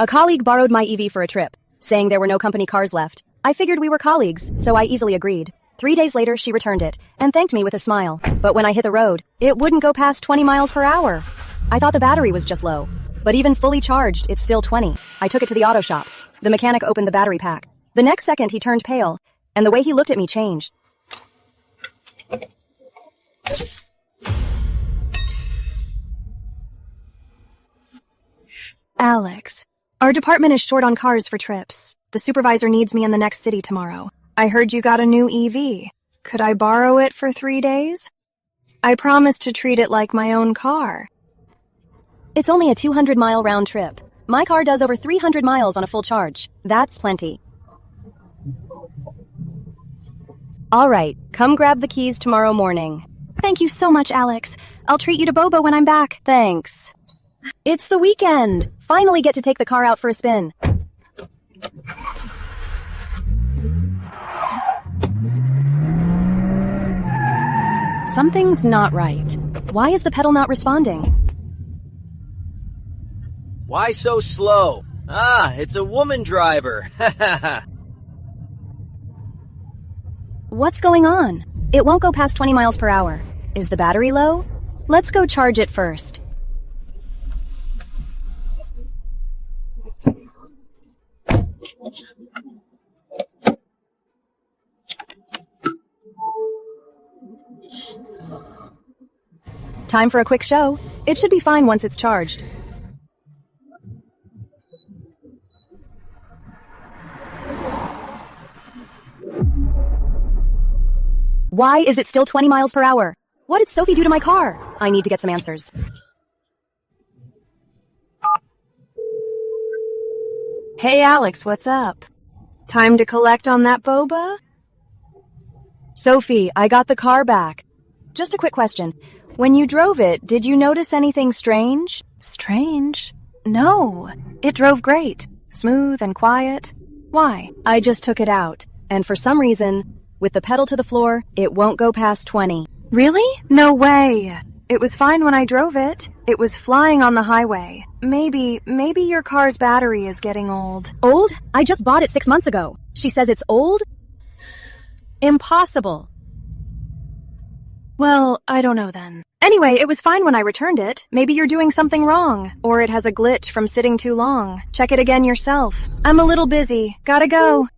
A colleague borrowed my EV for a trip, saying there were no company cars left. I figured we were colleagues, so I easily agreed. 3 days later, she returned it and thanked me with a smile. But when I hit the road, it wouldn't go past 20 miles per hour. I thought the battery was just low. But even fully charged, it's still 20. I took it to the auto shop. The mechanic opened the battery pack. The next second, he turned pale, and the way he looked at me changed. Alex, our department is short on cars for trips. The supervisor needs me in the next city tomorrow. I heard you got a new EV. Could I borrow it for 3 days? I promised to treat it like my own car. It's only a 200-mile round trip. My car does over 300 miles on a full charge. That's plenty. All right, come grab the keys tomorrow morning. Thank you so much, Alex. I'll treat you to boba when I'm back. Thanks. It's the weekend. Finally get to take the car out for a spin. Something's not right. Why is the pedal not responding? Why so slow? Ah, it's a woman driver. What's going on? It won't go past 20 miles per hour. Is the battery low? Let's go charge it first. Time for a quick show. It should be fine once it's charged. Why is it still 20 miles per hour? What did Sophie do to my car? I need to get some answers. Hey Alex, what's up? Time to collect on that boba? Sophie, I got the car back. Just a quick question. When you drove it, did you notice anything strange? Strange? No. It drove great. Smooth and quiet. Why? I just took it out. And for some reason, with the pedal to the floor, it won't go past 20. Really? No way. It was fine when I drove it. It was flying on the highway. Maybe your car's battery is getting old. Old? I just bought it 6 months ago. She says it's old? Impossible. Well, I don't know then. Anyway, it was fine when I returned it. Maybe you're doing something wrong. Or it has a glitch from sitting too long. Check it again yourself. I'm a little busy. Gotta go.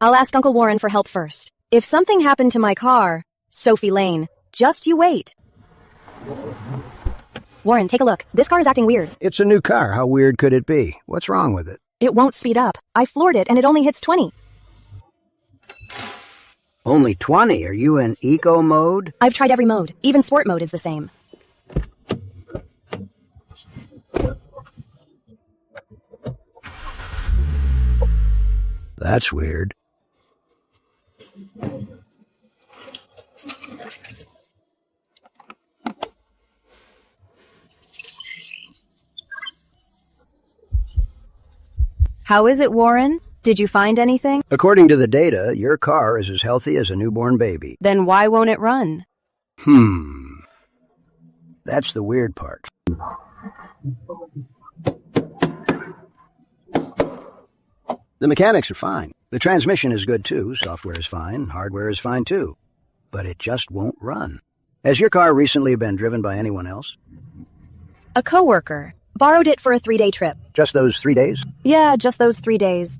I'll ask Uncle Warren for help first. If something happened to my car, Sophie Lane, just you wait. Warren, take a look. This car is acting weird. It's a new car. How weird could it be? What's wrong with it? It won't speed up. I floored it and it only hits 20. Only 20? Are you in eco mode? I've tried every mode. Even sport mode is the same. That's weird. How is it, Warren? Did you find anything? According to the data, your car is as healthy as a newborn baby. Then why won't it run? That's the weird part. The mechanics are fine. The transmission is good too. Software is fine. Hardware is fine too. But it just won't run. Has your car recently been driven by anyone else? A coworker. Borrowed it for a 3-day trip. Just those 3 days? Yeah, just those 3 days.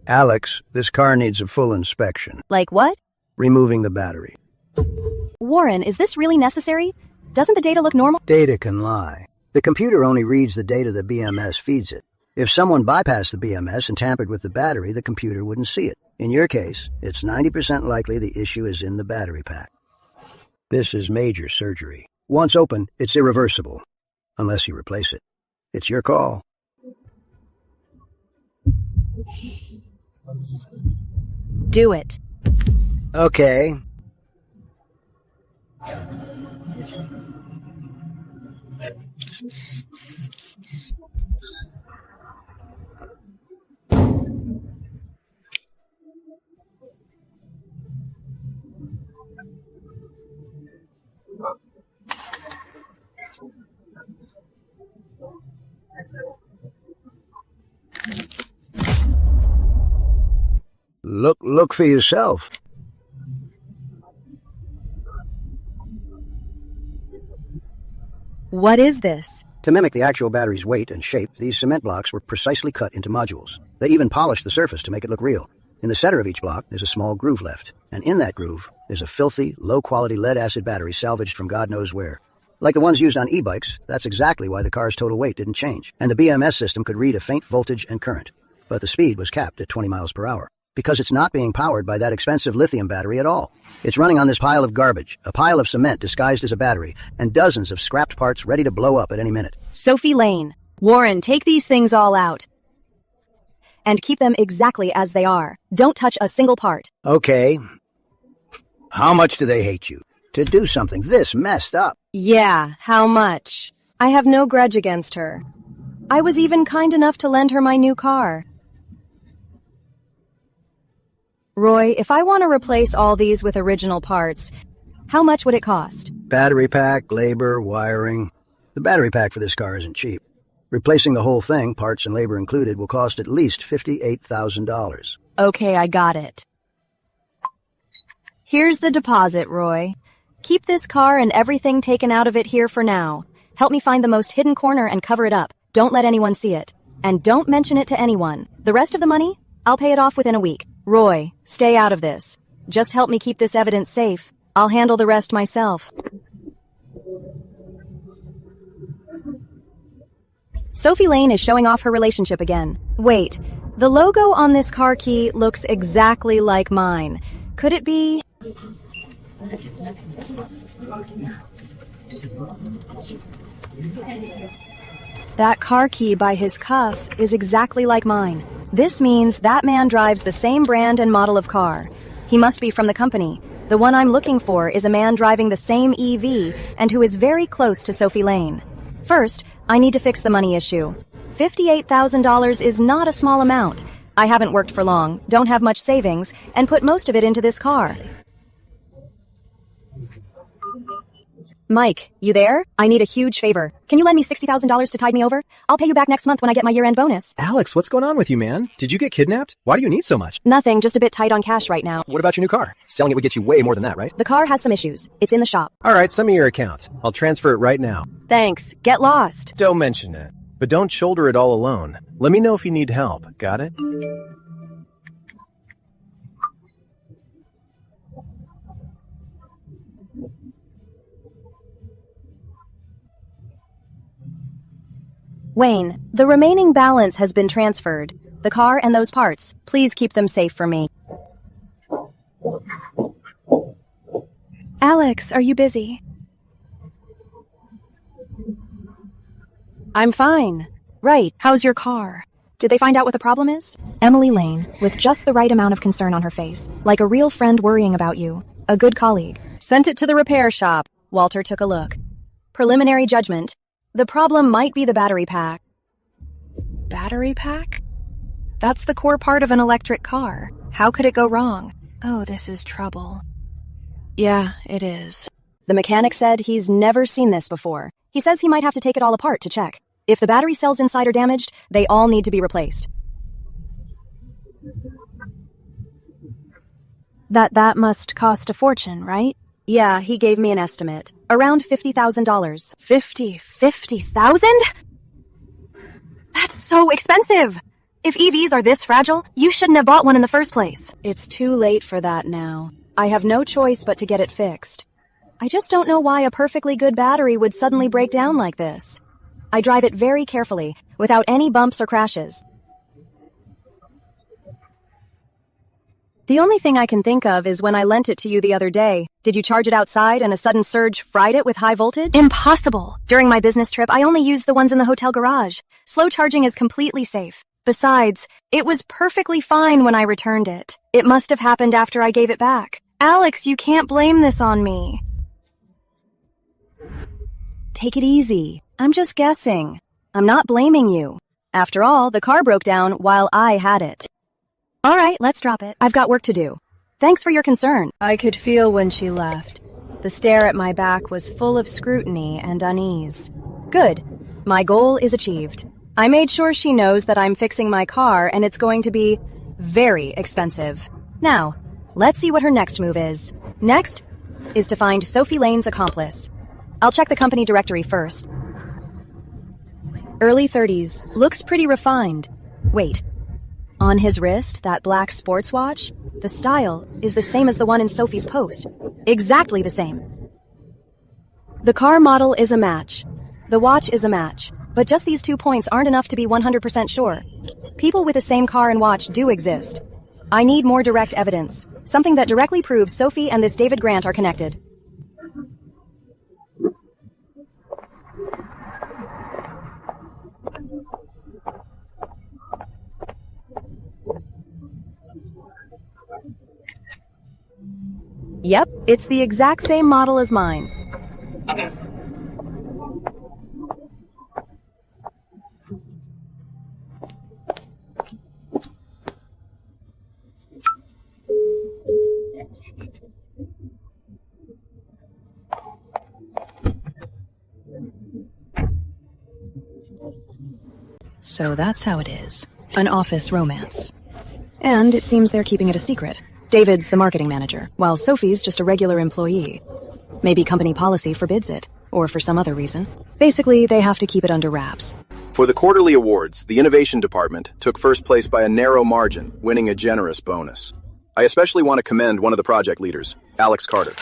Alex, this car needs a full inspection. Like what? Removing the battery. Warren, is this really necessary? Doesn't the data look normal? Data can lie. The computer only reads the data the BMS feeds it. If someone bypassed the BMS and tampered with the battery, the computer wouldn't see it. In your case, it's 90% likely the issue is in the battery pack. This is major surgery. Once open, it's irreversible. Unless you replace it. It's your call. Do it. Okay. Look for yourself. What is this? To mimic the actual battery's weight and shape, these cement blocks were precisely cut into modules. They even polished the surface to make it look real. In the center of each block, there's a small groove left, and in that groove is a filthy, low-quality lead-acid battery salvaged from God knows where. Like the ones used on e-bikes, that's exactly why the car's total weight didn't change, and the BMS system could read a faint voltage and current. But the speed was capped at 20 miles per hour, because it's not being powered by that expensive lithium battery at all. It's running on this pile of garbage, a pile of cement disguised as a battery, and dozens of scrapped parts ready to blow up at any minute. Sophie Lane. Warren, take these things all out. And keep them exactly as they are. Don't touch a single part. Okay. How much do they hate you? To do something this messed up. Yeah, how much? I have no grudge against her. I was even kind enough to lend her my new car. Roy, if I want to replace all these with original parts, how much would it cost? Battery pack, labor, wiring. The battery pack for this car isn't cheap. Replacing the whole thing, parts and labor included, will cost at least $58,000. Okay, I got it. Here's the deposit, Roy. Keep this car and everything taken out of it here for now. Help me find the most hidden corner and cover it up. Don't let anyone see it. And don't mention it to anyone. The rest of the money, I'll pay it off within a week. Roy, stay out of this. Just help me keep this evidence safe. I'll handle the rest myself. Sophie Lane is showing off her relationship again. Wait, the logo on this car key looks exactly like mine. Could it be... That car key by his cuff is exactly like mine. This means that man drives the same brand and model of car. He must be from the company. The one I'm looking for is a man driving the same EV and who is very close to Sophie Lane. First, I need to fix the money issue. $58,000 is not a small amount. I haven't worked for long, don't have much savings, and put most of it into this car. Mike, you there? I need a huge favor. Can you lend me $60,000 to tide me over? I'll pay you back next month when I get my year-end bonus. Alex, what's going on with you, man? Did you get kidnapped? Why do you need so much? Nothing, just a bit tight on cash right now. What about your new car? Selling it would get you way more than that, right? The car has some issues. It's in the shop. All right, send me your account. I'll transfer it right now. Thanks. Get lost. Don't mention it. But don't shoulder it all alone. Let me know if you need help. Got it? Wayne, the remaining balance has been transferred. The car and those parts. Please keep them safe for me. Alex, are you busy? I'm fine. Right, how's your car? Did they find out what the problem is? Emily Lane, with just the right amount of concern on her face. Like a real friend worrying about you. A good colleague. Sent it to the repair shop. Walter took a look. Preliminary judgment. The problem might be the battery pack. Battery pack? That's the core part of an electric car. How could it go wrong? Oh, this is trouble. Yeah, it is. The mechanic said he's never seen this before. He says he might have to take it all apart to check. If the battery cells inside are damaged, they all need to be replaced. That must cost a fortune, right? Yeah, he gave me an estimate. Around $50,000. $50,000? That's so expensive! If EVs are this fragile, you shouldn't have bought one in the first place. It's too late for that now. I have no choice but to get it fixed. I just don't know why a perfectly good battery would suddenly break down like this. I drive it very carefully, without any bumps or crashes. The only thing I can think of is when I lent it to you the other day. Did you charge it outside and a sudden surge fried it with high voltage? Impossible! During my business trip, I only used the ones in the hotel garage. Slow charging is completely safe. Besides, it was perfectly fine when I returned it. It must have happened after I gave it back. Alex, you can't blame this on me. Take it easy. I'm just guessing. I'm not blaming you. After all, the car broke down while I had it. All right, let's drop it. I've got work to do. Thanks for your concern. I could feel when she left. The stare at my back was full of scrutiny and unease. Good. My goal is achieved. I made sure she knows that I'm fixing my car and it's going to be very expensive. Now, let's see what her next move is. Next is to find Sophie Lane's accomplice. I'll check the company directory first. Early 30s. Looks pretty refined. Wait. On his wrist, that black sports watch, the style is the same as the one in Sophie's post. Exactly the same. The car model is a match. The watch is a match. But just these 2 points aren't enough to be 100% sure. People with the same car and watch do exist. I need more direct evidence. Something that directly proves Sophie and this David Grant are connected. Yep, it's the exact same model as mine. So that's how it is. An office romance. And it seems they're keeping it a secret. David's the marketing manager, while Sophie's just a regular employee. Maybe company policy forbids it, or for some other reason. Basically, they have to keep it under wraps. For the quarterly awards, the innovation department took first place by a narrow margin, winning a generous bonus. I especially want to commend one of the project leaders, Alex Carter.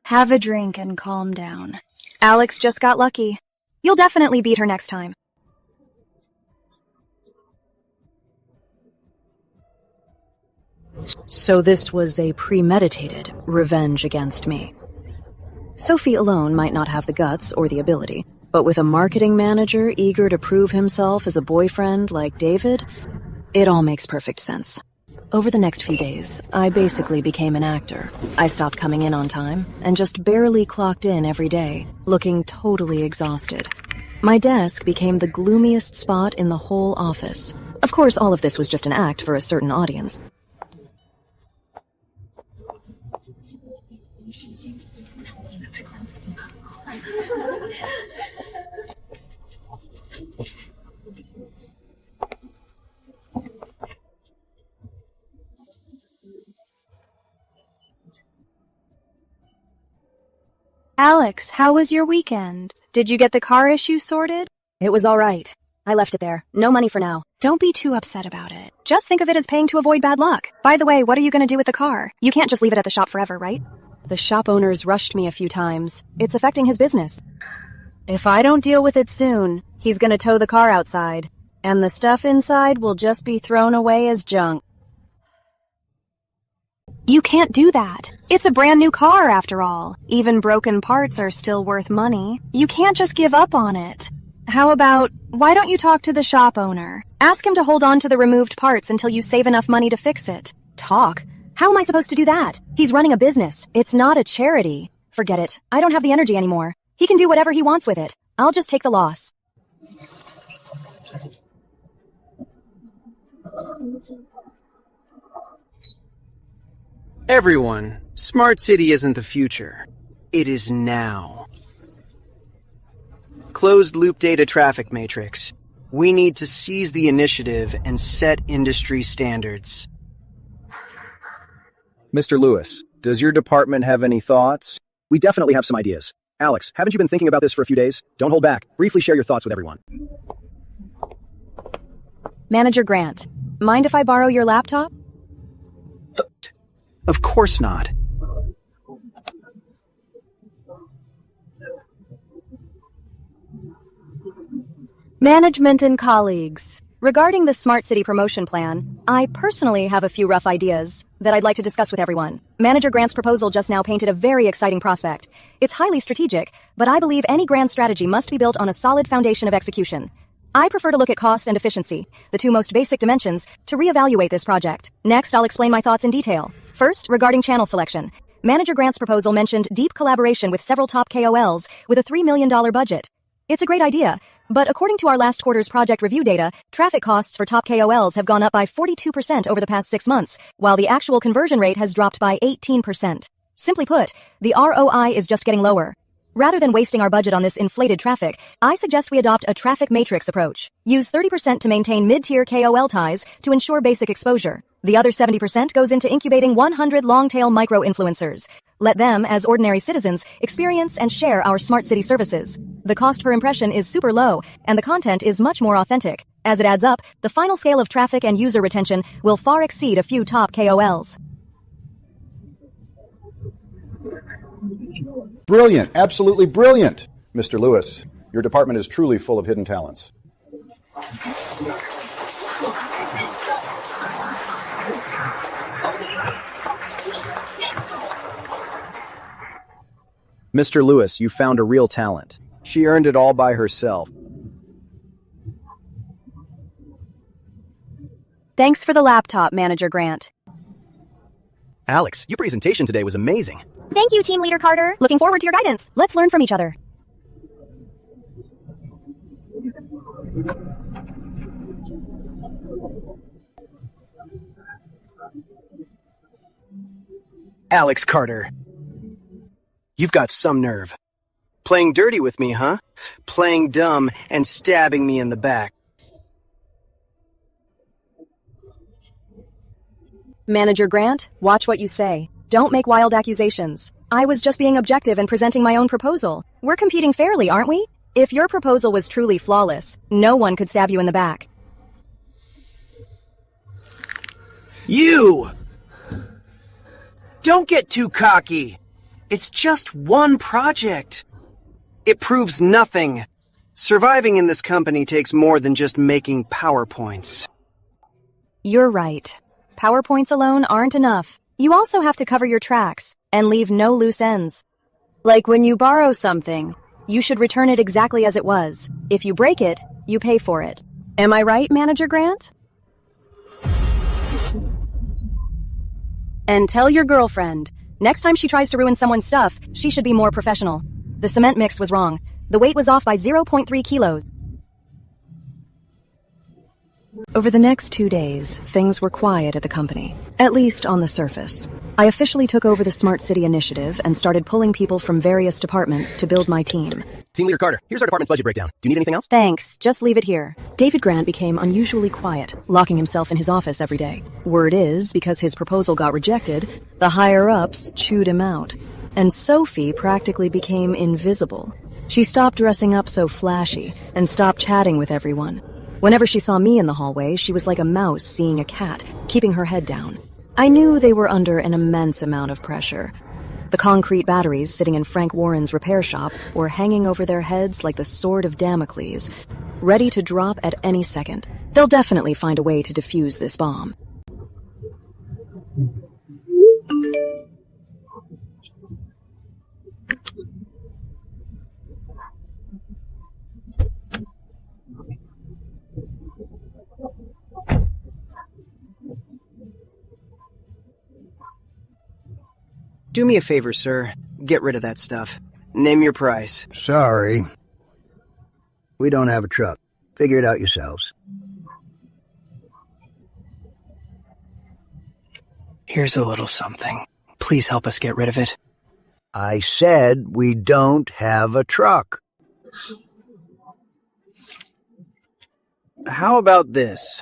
Have a drink and calm down. Alex just got lucky. You'll definitely beat her next time. So this was a premeditated revenge against me. Sophie alone might not have the guts or the ability, but with a marketing manager eager to prove himself as a boyfriend like David, it all makes perfect sense. Over the next few days, I basically became an actor. I stopped coming in on time and just barely clocked in every day, looking totally exhausted. My desk became the gloomiest spot in the whole office. Of course, all of this was just an act for a certain audience. Alex, how was your weekend? Did you get the car issue sorted? It was all right. I left it there. No money for now. Don't be too upset about it. Just think of it as paying to avoid bad luck. By the way, what are you going to do with the car? You can't just leave it at the shop forever, right? The shop owner's rushed me a few times. It's affecting his business. If I don't deal with it soon, he's going to tow the car outside, and the stuff inside will just be thrown away as junk. You can't do that. It's a brand new car, after all. Even broken parts are still worth money. You can't just give up on it. How about, why don't you talk to the shop owner? Ask him to hold on to the removed parts until you save enough money to fix it. Talk? How am I supposed to do that? He's running a business. It's not a charity. Forget it. I don't have the energy anymore. He can do whatever he wants with it. I'll just take the loss. Everyone, Smart City isn't the future. It is now. Closed-loop data traffic matrix. We need to seize the initiative and set industry standards. Mr. Lewis, does your department have any thoughts? We definitely have some ideas. Alex, haven't you been thinking about this for a few days? Don't hold back. Briefly share your thoughts with everyone. Manager Grant, mind if I borrow your laptop? Of course not. Management and colleagues. Regarding the Smart City promotion plan, I personally have a few rough ideas that I'd like to discuss with everyone. Manager Grant's proposal just now painted a very exciting prospect. It's highly strategic, but I believe any grand strategy must be built on a solid foundation of execution. I prefer to look at cost and efficiency, the two most basic dimensions, to reevaluate this project. Next, I'll explain my thoughts in detail. First, regarding channel selection. Manager Grant's proposal mentioned deep collaboration with several top KOLs with a $3 million budget. It's a great idea, but according to our last quarter's project review data, traffic costs for top KOLs have gone up by 42% over the past 6 months, while the actual conversion rate has dropped by 18%. Simply put, the ROI is just getting lower. Rather than wasting our budget on this inflated traffic, I suggest we adopt a traffic matrix approach. Use 30% to maintain mid-tier KOL ties to ensure basic exposure. The other 70% goes into incubating 100 long-tail micro-influencers. Let them, as ordinary citizens, experience and share our smart city services. The cost per impression is super low, and the content is much more authentic. As it adds up, the final scale of traffic and user retention will far exceed a few top KOLs. Brilliant, absolutely brilliant. Mr. Lewis, your department is truly full of hidden talents. Mr. Lewis, you found a real talent. She earned it all by herself. Thanks for the laptop, Manager Grant. Alex, your presentation today was amazing. Thank you, Team Leader Carter. Looking forward to your guidance. Let's learn from each other. Alex Carter. You've got some nerve. Playing dirty with me, huh? Playing dumb and stabbing me in the back. Manager Grant, watch what you say. Don't make wild accusations. I was just being objective and presenting my own proposal. We're competing fairly, aren't we? If your proposal was truly flawless, no one could stab you in the back. You! Don't get too cocky. It's just one project. It proves nothing. Surviving in this company takes more than just making PowerPoints. You're right. PowerPoints alone aren't enough. You also have to cover your tracks and leave no loose ends. Like when you borrow something, you should return it exactly as it was. If you break it, you pay for it. Am I right, Manager Grant? And tell your girlfriend, next time she tries to ruin someone's stuff, she should be more professional. The cement mix was wrong. The weight was off by 0.3 kilos. Over the next 2 days, things were quiet at the company, at least on the surface. I officially took over the Smart City initiative and started pulling people from various departments to build my team. Team Leader Carter, here's our department's budget breakdown. Do you need anything else? Thanks, just leave it here. David Grant became unusually quiet, locking himself in his office every day. Word is, because his proposal got rejected, the higher-ups chewed him out. And Sophie practically became invisible. She stopped dressing up so flashy and stopped chatting with everyone. Whenever she saw me in the hallway, she was like a mouse seeing a cat, keeping her head down. I knew they were under an immense amount of pressure. The concrete batteries sitting in Frank Warren's repair shop were hanging over their heads like the sword of Damocles, ready to drop at any second. They'll definitely find a way to defuse this bomb. Do me a favor, sir. Get rid of that stuff. Name your price. Sorry. We don't have a truck. Figure it out yourselves. Here's a little something. Please help us get rid of it. I said we don't have a truck. How about this?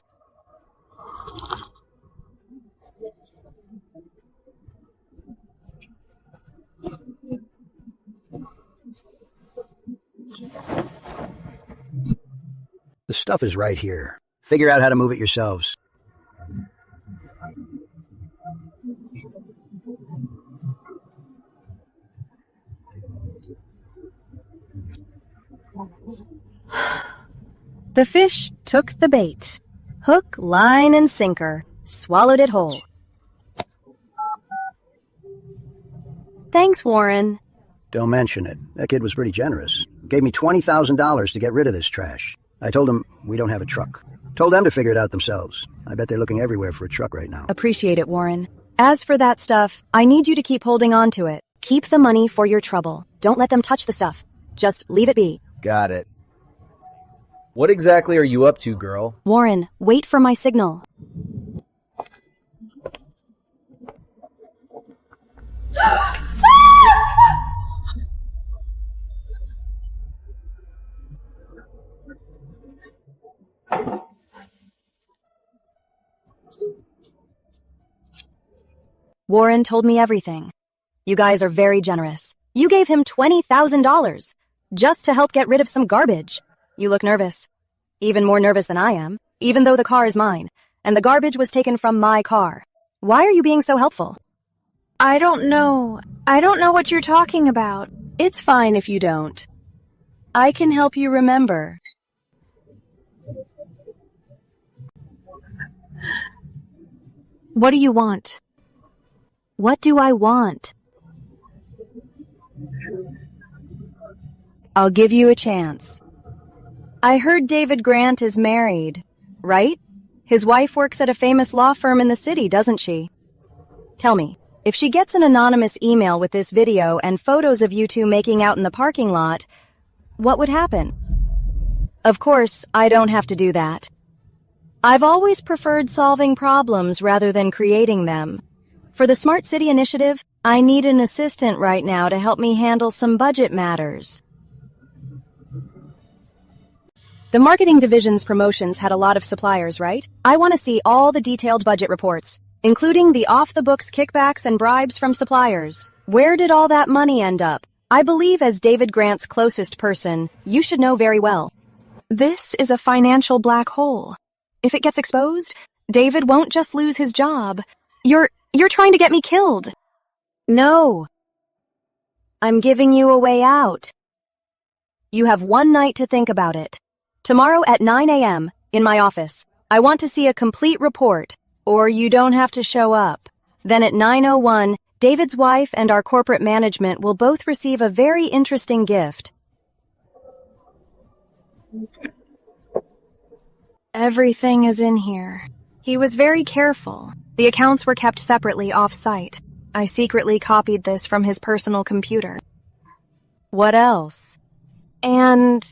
The stuff is right here. Figure out how to move it yourselves. The fish took the bait. Hook, line, and sinker. Swallowed it whole. Thanks, Warren. Don't mention it. That kid was pretty generous. Gave me $20,000 to get rid of this trash. I told him we don't have a truck. Told them to figure it out themselves. I bet they're looking everywhere for a truck right now. Appreciate it, Warren. As for that stuff, I need you to keep holding on to it. Keep the money for your trouble. Don't let them touch the stuff. Just leave it be. Got it. What exactly are you up to, girl? Warren, wait for my signal. Warren told me everything. You guys are very generous. You gave him $20,000 just to help get rid of some garbage. You look nervous. Even more nervous than I am, even though the car is mine, and the garbage was taken from my car. Why are you being so helpful? I don't know. I don't know what you're talking about. It's fine if you don't. I can help you remember. What do you want? What do I want? I'll give you a chance. I heard David Grant is married, right? His wife works at a famous law firm in the city, doesn't she? Tell me, if she gets an anonymous email with this video and photos of you two making out in the parking lot, what would happen? Of course, I don't have to do that. I've always preferred solving problems rather than creating them. For the Smart City Initiative, I need an assistant right now to help me handle some budget matters. The marketing division's promotions had a lot of suppliers, right? I want to see all the detailed budget reports, including the off-the-books kickbacks and bribes from suppliers. Where did all that money end up? I believe as David Grant's closest person, you should know very well. This is a financial black hole. If it gets exposed, David won't just lose his job. You're trying to get me killed. No. I'm giving you a way out. You have one night to think about it. Tomorrow at 9 a.m. in my office. I want to see a complete report, or you don't have to show up. Then at 9:01, David's wife and our corporate management will both receive a very interesting gift. Everything is in here. He was very careful. The accounts were kept separately off-site. I secretly copied this from his personal computer. What else? And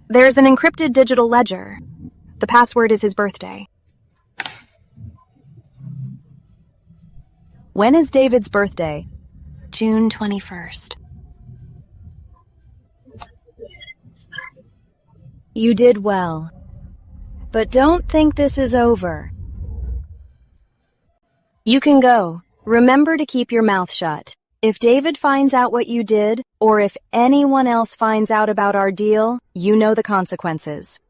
there's an encrypted digital ledger. The password is his birthday. When is David's birthday? June 21st. You did well. But don't think this is over. You can go. Remember to keep your mouth shut. If David finds out what you did, or if anyone else finds out about our deal, you know the consequences.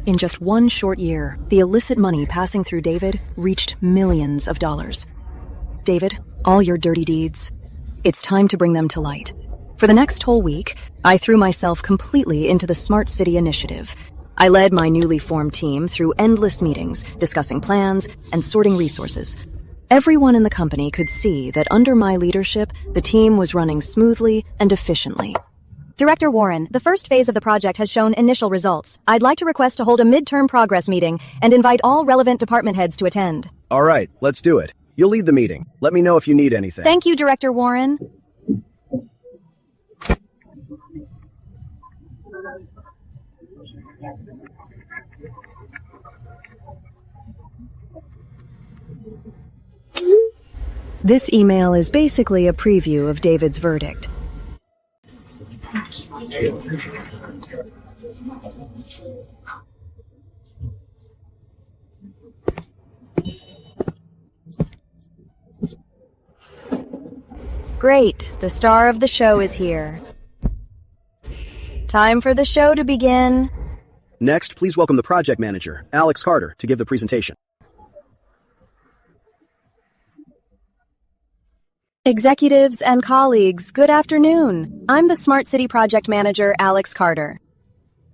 In just one short year, the illicit money passing through David reached millions of dollars. David, all your dirty deeds, it's time to bring them to light. For the next whole week, I threw myself completely into the Smart City Initiative. I led my newly formed team through endless meetings, discussing plans and sorting resources. Everyone in the company could see that under my leadership, the team was running smoothly and efficiently. Director Warren, the first phase of the project has shown initial results. I'd like to request to hold a midterm progress meeting and invite all relevant department heads to attend. All right, let's do it. You'll lead the meeting. Let me know if you need anything. Thank you, Director Warren. This email is basically a preview of David's verdict. Great, the star of the show is here. Time for the show to begin. Next, please welcome the project manager, Alex Carter, to give the presentation. Executives and colleagues, good afternoon. I'm the Smart City Project Manager, Alex Carter.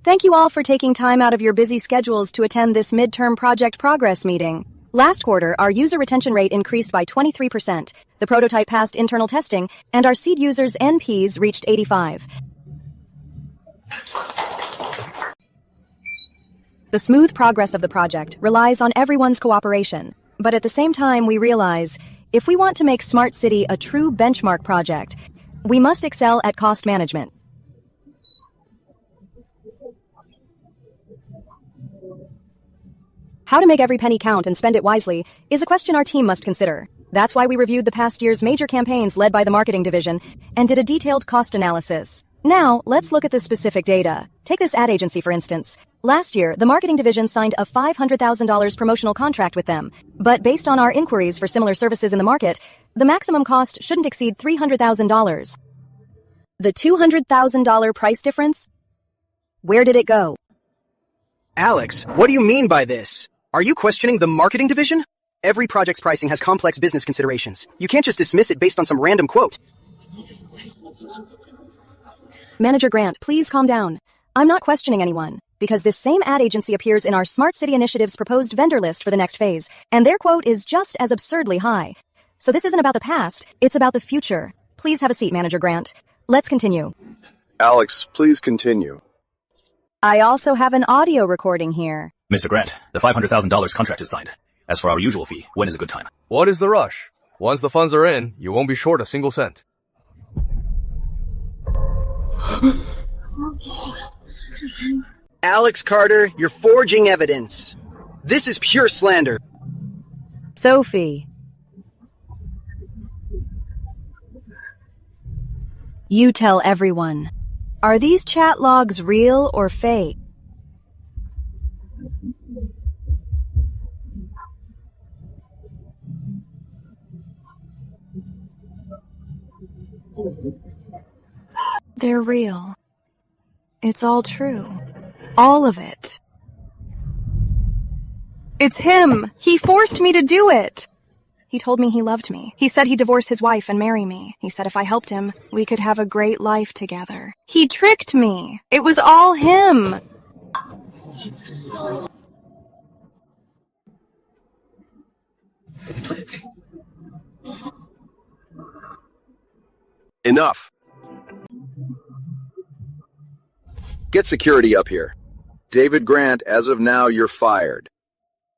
Thank you all for taking time out of your busy schedules to attend this midterm project progress meeting. Last quarter, our user retention rate increased by 23%, the prototype passed internal testing, and our seed users' NPs reached 85. The smooth progress of the project relies on everyone's cooperation, but at the same time we realize if we want to make Smart City a true benchmark project, we must excel at cost management. How to make every penny count and spend it wisely is a question our team must consider. That's why we reviewed the past year's major campaigns led by the marketing division and did a detailed cost analysis. Now, let's look at the specific data. Take this ad agency, for instance. Last year, the marketing division signed a $500,000 promotional contract with them. But based on our inquiries for similar services in the market, the maximum cost shouldn't exceed $300,000. The $200,000 price difference? Where did it go? Alex, what do you mean by this? Are you questioning the marketing division? Every project's pricing has complex business considerations. You can't just dismiss it based on some random quote. Manager Grant, please calm down. I'm not questioning anyone, because this same ad agency appears in our Smart City Initiative's proposed vendor list for the next phase, and their quote is just as absurdly high. So this isn't about the past, it's about the future. Please have a seat, Manager Grant. Let's continue. Alex, please continue. I also have an audio recording here. Mr. Grant, the $500,000 contract is signed. As for our usual fee, when is a good time? What is the rush? Once the funds are in, you won't be short a single cent. Alex Carter, you're forging evidence. This is pure slander. Sophie. You tell everyone. Are these chat logs real or fake? They're real. It's all true. All of it. It's him! He forced me to do it! He told me he loved me. He said he'd divorce his wife and marry me. He said if I helped him, we could have a great life together. He tricked me! It was all him! Enough. Get security up here. David Grant, as of now, you're fired.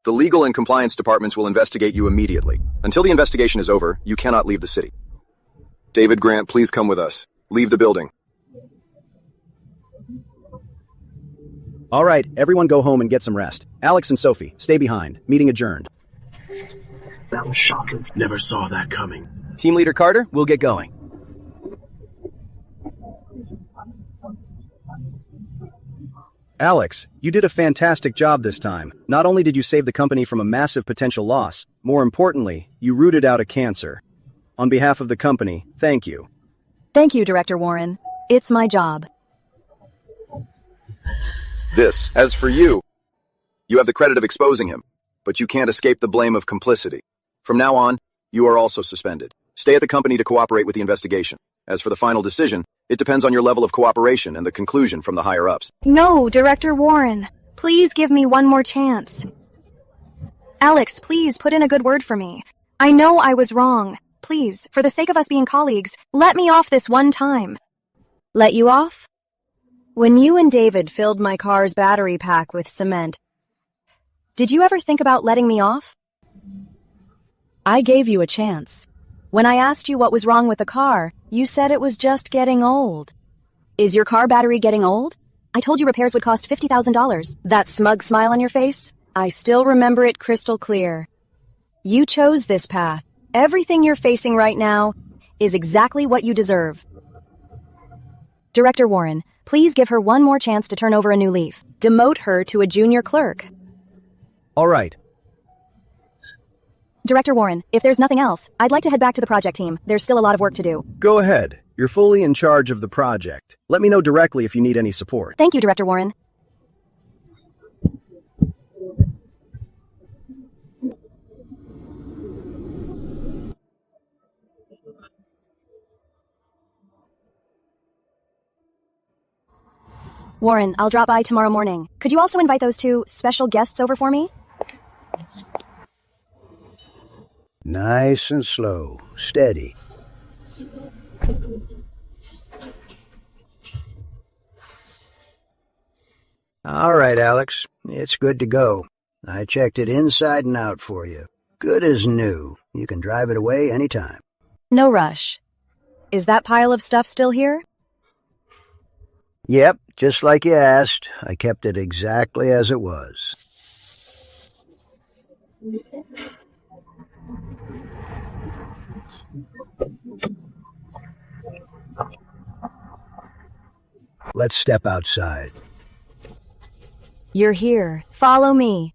The legal and compliance departments will investigate you immediately. Until the investigation is over, you cannot leave the city. David Grant, please come with us. Leave the building. All right, everyone go home and get some rest. Alex and Sophie, stay behind. Meeting adjourned. That was shocking. Never saw that coming. Team Leader Carter, we'll get going. Alex, you did a fantastic job this time. Not only did you save the company from a massive potential loss, more importantly, you rooted out a cancer. On behalf of the company, thank you. Thank you, Director Warren. It's my job. As for you, you have the credit of exposing him, but you can't escape the blame of complicity. From now on, you are also suspended. Stay at the company to cooperate with the investigation. As for the final decision, it depends on your level of cooperation and the conclusion from the higher-ups. No, Director Warren. Please give me one more chance. Alex, please put in a good word for me. I know I was wrong. Please, for the sake of us being colleagues, let me off this one time. Let you off? When you and David filled my car's battery pack with cement, did you ever think about letting me off? I gave you a chance. When I asked you what was wrong with the car, you said it was just getting old. Is your car battery getting old? I told you repairs would cost $50,000. That smug smile on your face? I still remember it crystal clear. You chose this path. Everything you're facing right now is exactly what you deserve. Director Warren, please give her one more chance to turn over a new leaf. Demote her to a junior clerk. All right. Director Warren, if there's nothing else, I'd like to head back to the project team. There's still a lot of work to do. Go ahead. You're fully in charge of the project. Let me know directly if you need any support. Thank you, Director Warren. Warren, I'll drop by tomorrow morning. Could you also invite those two special guests over for me? Nice and slow. Steady. All right, Alex. It's good to go. I checked it inside and out for you. Good as new. You can drive it away anytime. No rush. Is that pile of stuff still here? Yep, just like you asked. I kept it exactly as it was. Let's step outside. You're here. Follow me.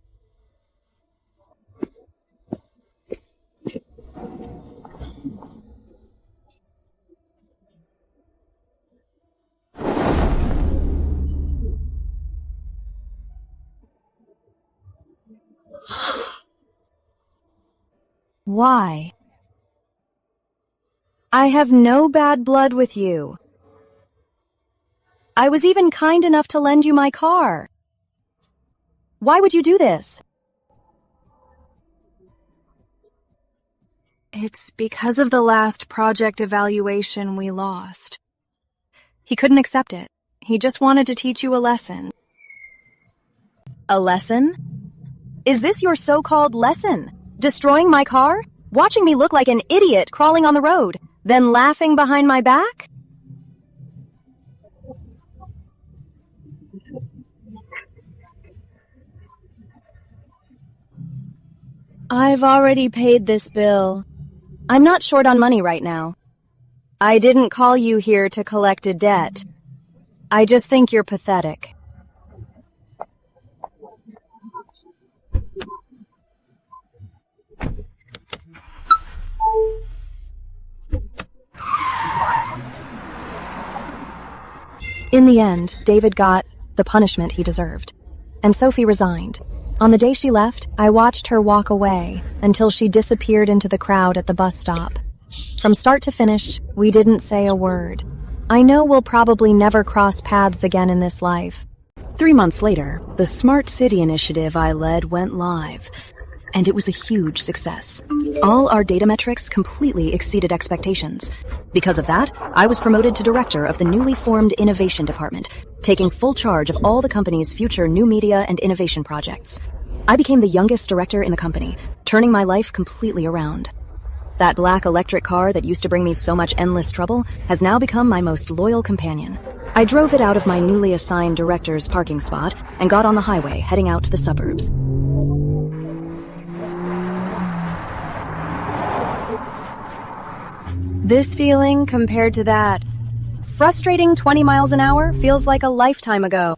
Why? I have no bad blood with you. I was even kind enough to lend you my car. Why would you do this? It's because of the last project evaluation we lost. He couldn't accept it. He just wanted to teach you a lesson. A lesson? Is this your so-called lesson? Destroying my car? Watching me look like an idiot crawling on the road, then laughing behind my back? I've already paid this bill. I'm not short on money right now. I didn't call you here to collect a debt. I just think you're pathetic. In the end, David got the punishment he deserved, and Sophie resigned. On the day she left, I watched her walk away until she disappeared into the crowd at the bus stop. From start to finish, we didn't say a word. I know we'll probably never cross paths again in this life. 3 months later, the Smart City initiative I led went live, and it was a huge success. All our data metrics completely exceeded expectations. Because of that, I was promoted to director of the newly formed innovation department, taking full charge of all the company's future new media and innovation projects. I became the youngest director in the company, turning my life completely around. That black electric car that used to bring me so much endless trouble has now become my most loyal companion. I drove it out of my newly assigned director's parking spot and got on the highway heading out to the suburbs. This feeling compared to that frustrating 20 miles an hour feels like a lifetime ago.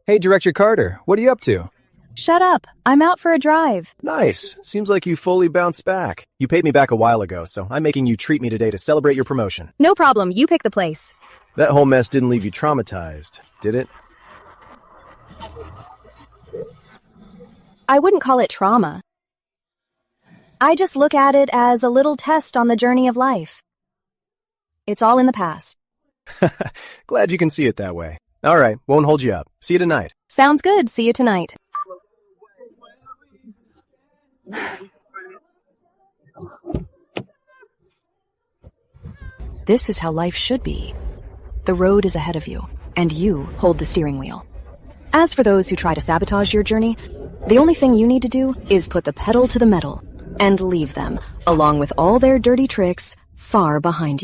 Hey, Director Carter, what are you up to? Shut up. I'm out for a drive. Nice. Seems like you fully bounced back. You paid me back a while ago, so I'm making you treat me today to celebrate your promotion. No problem. You pick the place. That whole mess didn't leave you traumatized, did it? I wouldn't call it trauma. I just look at it as a little test on the journey of life. It's all in the past. Glad you can see it that way. All right, won't hold you up. See you tonight. Sounds good. See you tonight. This is how life should be. The road is ahead of you, and you hold the steering wheel. As for those who try to sabotage your journey, the only thing you need to do is put the pedal to the metal and leave them, along with all their dirty tricks, far behind you.